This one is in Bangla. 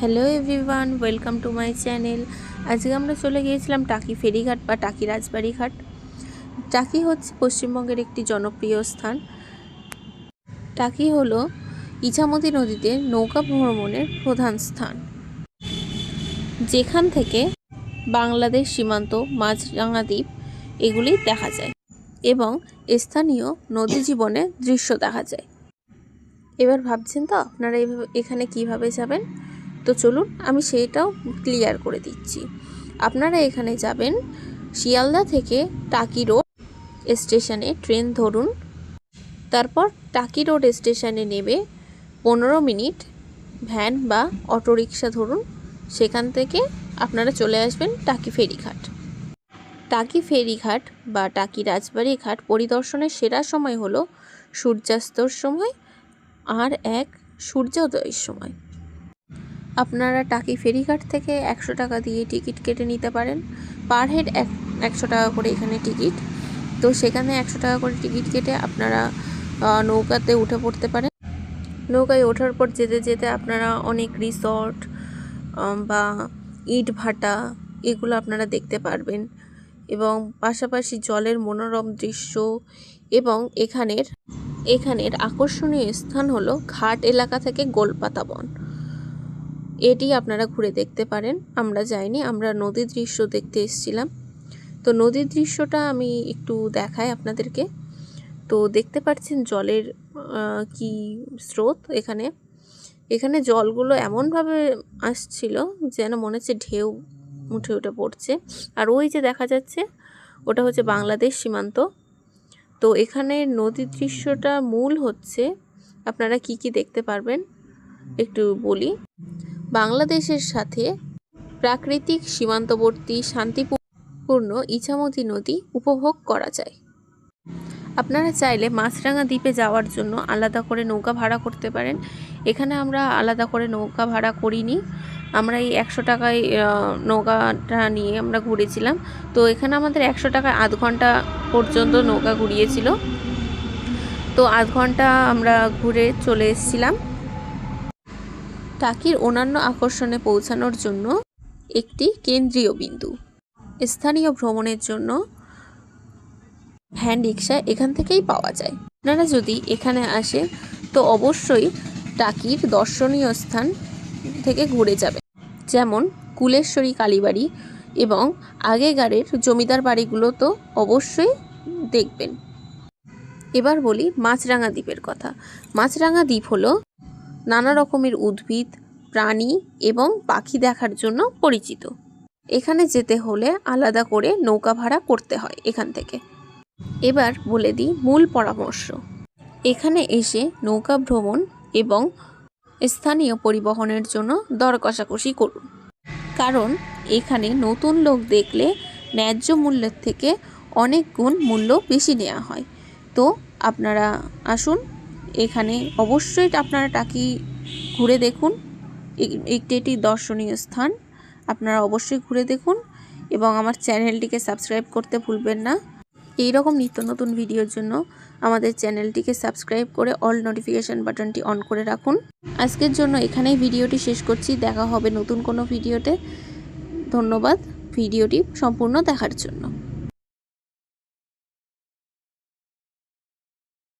Hello everyone, welcome to my channel. আজকে আমরা চলে গিয়েছিলাম টাকি ফেরিঘাট বা টাকি রাজবাড়ি ঘাট। টাকি হচ্ছে পশ্চিমবঙ্গের একটি জনপ্রিয় স্থান। টাকি হলো ইছামতি নদীতে নৌকা ভ্রমণের প্রধান স্থান, যেখান থেকে বাংলাদেশ সীমান্ত, মাছরাঙা দ্বীপ এগুলি দেখা যায় এবং স্থানীয় নদী জীবনের দৃশ্য দেখা যায়। এবার ভাবছেন তো আপনারা এখানে কিভাবে যাবেন? তো চলুন আমি সেটাও ক্লিয়ার করে দিচ্ছি। আপনারা এখানে যাবেন শিয়ালদা থেকে টাকি রোড স্টেশনে ট্রেন ধরুন, তারপর টাকি রোড স্টেশনে নেবে 15 মিনিট ভ্যান বা অটোরিকশা ধরুন, সেখান থেকে আপনারা চলে আসবেন টাকি ফেরিঘাট। টাকি ফেরিঘাট বা টাকি রাজবাড়ি ঘাট পরিদর্শনের সেরা সময় হলো সূর্যাস্তর সময় আর সূর্যোদয়ের সময়। আপনারা টাকি ফেরিঘাট থেকে 100 টাকা দিয়ে টিকিট কেটে নিতে পারেন। পার হেড 100 টাকা করে এখানে টিকিট। তো সেখানে 100 টাকা করে টিকিট কেটে আপনারা নৌকাতে উঠে পড়তে পারেন। নৌকায় ওঠার পর যেতে যেতে আপনারা অনেক রিসর্ট বা ইট ভাটা এগুলো আপনারা দেখতে পারবেন এবং পাশাপাশি জলের মনোরম দৃশ্য এবং এখানের আকর্ষণীয় স্থান হলো ঘাট এলাকা থেকে গোলপাতা বন। এটি আপনারা ঘুরে দেখতে পারেন। আমরা যাইনি, আমরা নদীর দৃশ্য দেখতে এসেছিলাম। তো নদীর দৃশ্যটা আমি একটু দেখাই আপনাদেরকে। তো দেখতে পাচ্ছেন জলের কি স্রোত। এখানে জলগুলো এমনভাবে আসছিল যেন মনে হচ্ছে ঢেউ উঠে উঠে পড়ছে। আর ওই যে দেখা যাচ্ছে ওটা হচ্ছে বাংলাদেশ সীমান্ত। তো এখানে নদীর দৃশ্যটা মূল হচ্ছে আপনারা কি কি দেখতে পারবেন একটু বলি। বাংলাদেশের সাথে প্রাকৃতিক সীমান্তবর্তী শান্তিপূর্ণ ইছামতি নদী উপভোগ করা যায়। আপনারা চাইলে মাছরাঙা দ্বীপে যাওয়ার জন্য আলাদা করে নৌকা ভাড়া করতে পারেন। এখানে আমরা আলাদা করে নৌকা ভাড়া করিনি, আমরা এই 100 টাকায় নৌকাটা নিয়ে আমরা ঘুরেছিলাম। তো এখানে আমাদের 100 টাকায় আধ ঘন্টা পর্যন্ত নৌকা ঘুরিয়েছিল। তো আধ ঘন্টা আমরা ঘুরে চলে এসেছিলাম। টাকির অন্যান্য আকর্ষণে পৌঁছানোর জন্য একটি কেন্দ্রীয় বিন্দু। স্থানীয় ভ্রমণের জন্য ভ্যান রিক্সা এখান থেকেই পাওয়া যায়। আপনারা যদি এখানে আসেন তো অবশ্যই টাকির দর্শনীয় স্থান থেকে ঘুরে যাবেন, যেমন কুলেশ্বরী কালীবাড়ি এবং আগেকারের জমিদার বাড়িগুলো তো অবশ্যই দেখবেন। এবার বলি মাছরাঙা দ্বীপের কথা। মাছরাঙা দ্বীপ হলো নানা রকমের উদ্ভিদ, প্রাণী এবং পাখি দেখার জন্য পরিচিত। এখানে যেতে হলে আলাদা করে নৌকা ভাড়া করতে হয় এখান থেকে। এবার বলে দিই মূল পরামর্শ। এখানে এসে নৌকা ভ্রমণ এবং স্থানীয় পরিবহনের জন্য দর কষাকষি করুন, কারণ এখানে নতুন লোক দেখলে ন্যায্য মূল্যের থেকে অনেক গুণ মূল্য বেশি নেওয়া হয়। তো আপনারা আসুন, এখানে অবশ্যই আপনারা টাকি ঘুরে দেখুন। একটি দর্শনীয় স্থান, আপনারা অবশ্যই ঘুরে দেখুন এবং আমার চ্যানেলটিকে সাবস্ক্রাইব করতে ভুলবেন না। এই রকম নিত্য নতুন ভিডিওর জন্য আমাদের চ্যানেলটিকে সাবস্ক্রাইব করে অল নোটিফিকেশান বাটনটি অন করে রাখুন। আজকের জন্য এখানেই ভিডিওটি শেষ করছি। দেখা হবে নতুন কোনো ভিডিওতে। ধন্যবাদ ভিডিওটি সম্পূর্ণ দেখার জন্য।